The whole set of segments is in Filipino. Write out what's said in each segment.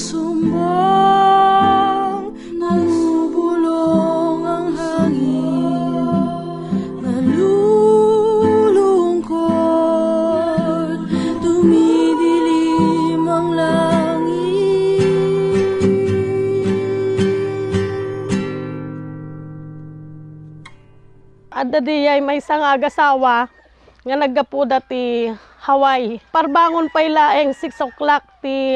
Susumbang, nabubulong ang hangin, nalulungkot, dumidilim ang langit. Adda di ay may isang agasawa nga naggapuda ti Hawaii. Parbangon pa ilaeng 6 o'clock ti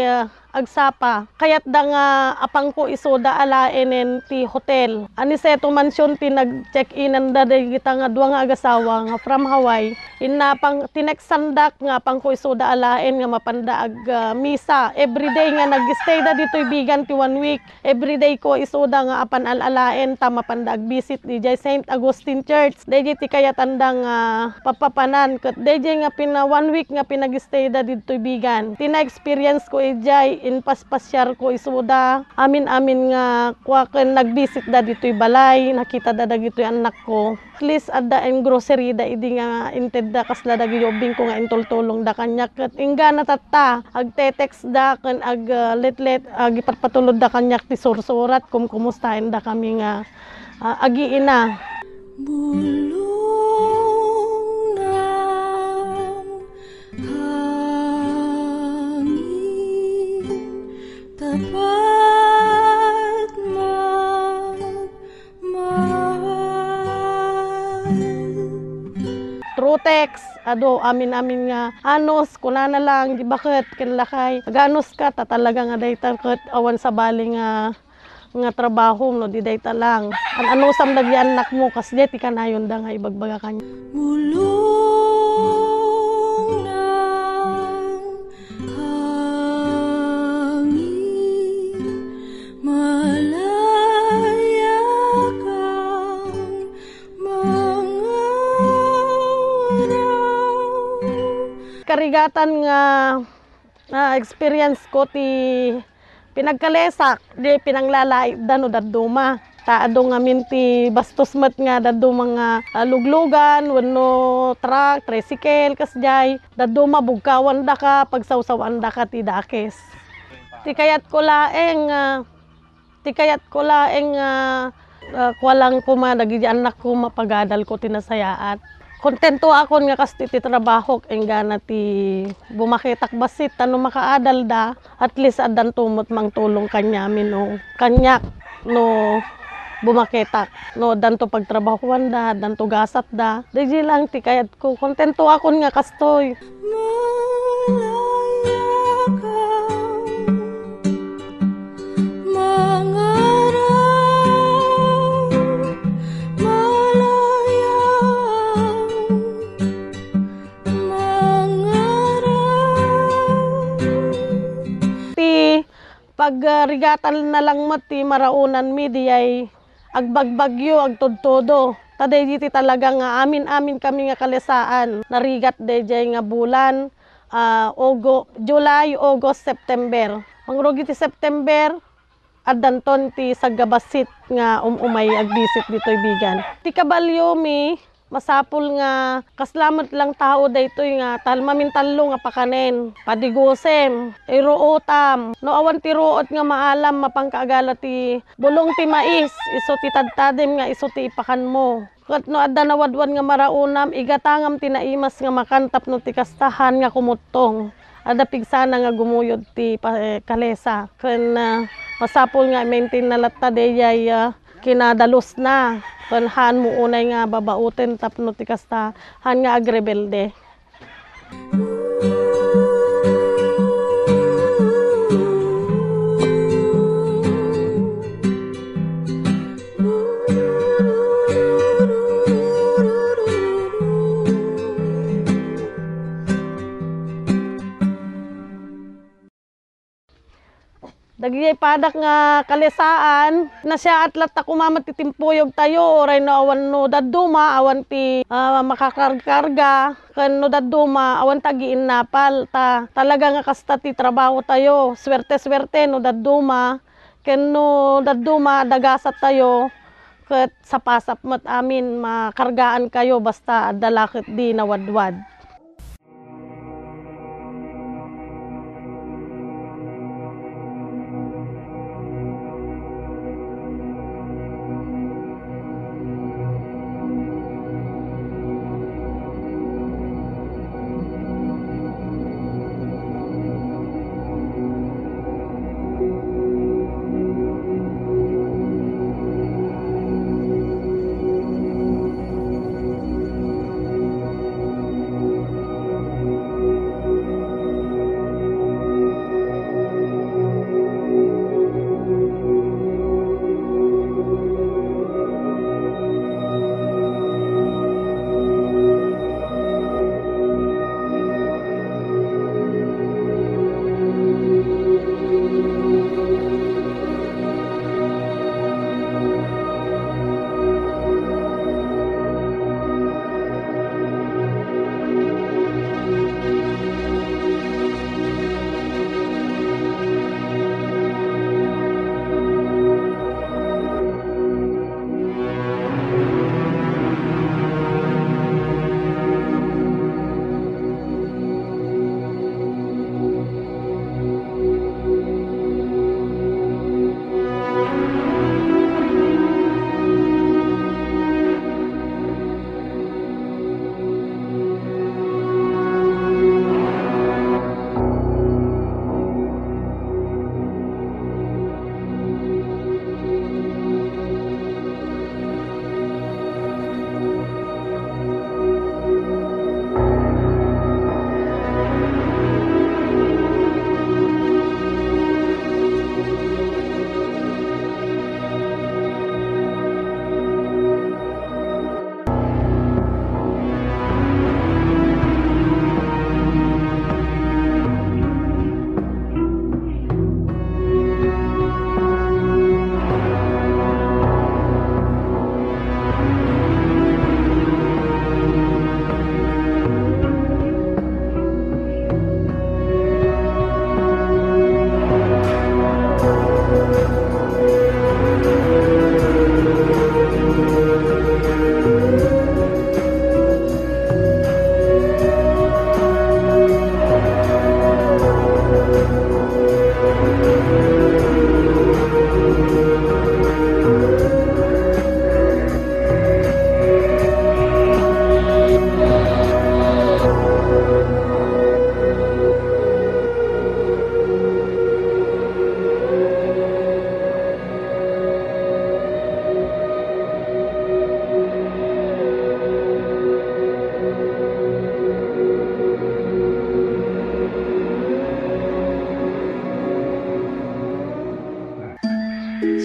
agsapa. Kayat da nga apang ko isoda alaenen ti hotel. Ani seto mansyon ti nag-check-inan da kita nga duwa nga agasawa nga from Hawaii. Inapang tineksandak nga apang ko isoda alaen nga mapandaag misa. Everyday nga nag-stay da dito'y bigan ti 1 week. Everyday ko isoda nga apan alalaen ta mapandaag visit di St. Augustine Church. Dayjay ti kayatan da nga papapanan. Ket dayjay nga 1 week nga pinag-stay da dito'y bigan. Tina-experience ko ijay in paspasyar ko isuda. Amin-amin nga kwaken nag-visit da dito'y balay. Nakita da dagito'y anak ko. At least adda en grocery da idi nga inted da kasla da giyobing ko nga intultulong da kanya. Ket ingga natatta agte-text da ken ag let ipatpatulod da kanyak ti sursurat kum kumustahin da kami nga agiina. Bulong ng hangin, tapat magmahal. Through text, amin nga anos kunana lang di bakit kinlakay ganos ka ta talaga nga dayta ket awan sa bali nga trabaho no di dayta lang ano sam dagi anak mo kas ti kanayon da nga ibagbaga kanya. Bulong ng hangin, malaya kang mga Karigatan nga experience ko ti pinagkalesak di pinanglalait dano daduma taado ngamin ti bastos met nga daddo mga luglugan wenno truck tricycle kasjay daduma bugkawan da ka pagsawsawan da ka ti dakes ti kayat ko laeng kwalang kuma dagi anak ko mapagadal ko tinasayaat. Kontento ako nga kas ti trabaho engga na ti bumakitak basit tano makaadal da at least adan tumot mang tulong kanyamin no kanyak no bumakitak no danto pagtrabahuan da danto gasat da dili lang ti kayat ko kontento ako nga kastoy. Pagrigatan na lang mati maraunan mi di ay agbagbagyo agtudtodo. Taday diti talaga nga amin kami nga kalesaan. Narigat dayjay nga bulan July, August, September. Mangrugi ti September addanton ti saggabasit nga umay agbisit ditoy bigan. Ti kabalyo mi masapul nga kaslamat lang tao daytoy nga mamintallo nga pakanen padigosem iruotam no awan ti ruot nga maalam mapangkaagala ti bulong ti mais iso ti tadtadem nga iso ti ipakan mo ket no adda nawadwan nga maraunam igatangam ti naimas nga makantap no ti kastahan nga kumuttong adda pigsana nga gumuyod ti kalesa ken masapul nga maintain na latta dayay kinadalos na kan han mo unay nga babauten tapno ti kasta han nga agrebelde. Dagiyay padak nga kalesaan na siya atlat ta kumamat titimpuyog tayo oray no awan no dadduma awan ti makakarga ken no dadduma awan tagiin napal ta talaga nga kasta ti trabaho tayo swerte no dadduma ken no dadduma dagasat tayo ket sapasap met amin makargaan kayo basta adalakit di nawadwad.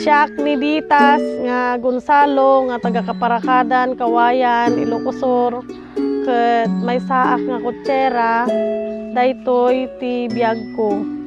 Siak ni Ditas nga Gonzalo nga taga Kaparakadan, Kawayan, Ilocosur, ket may saak nga kutsera daytoy ti biag ko.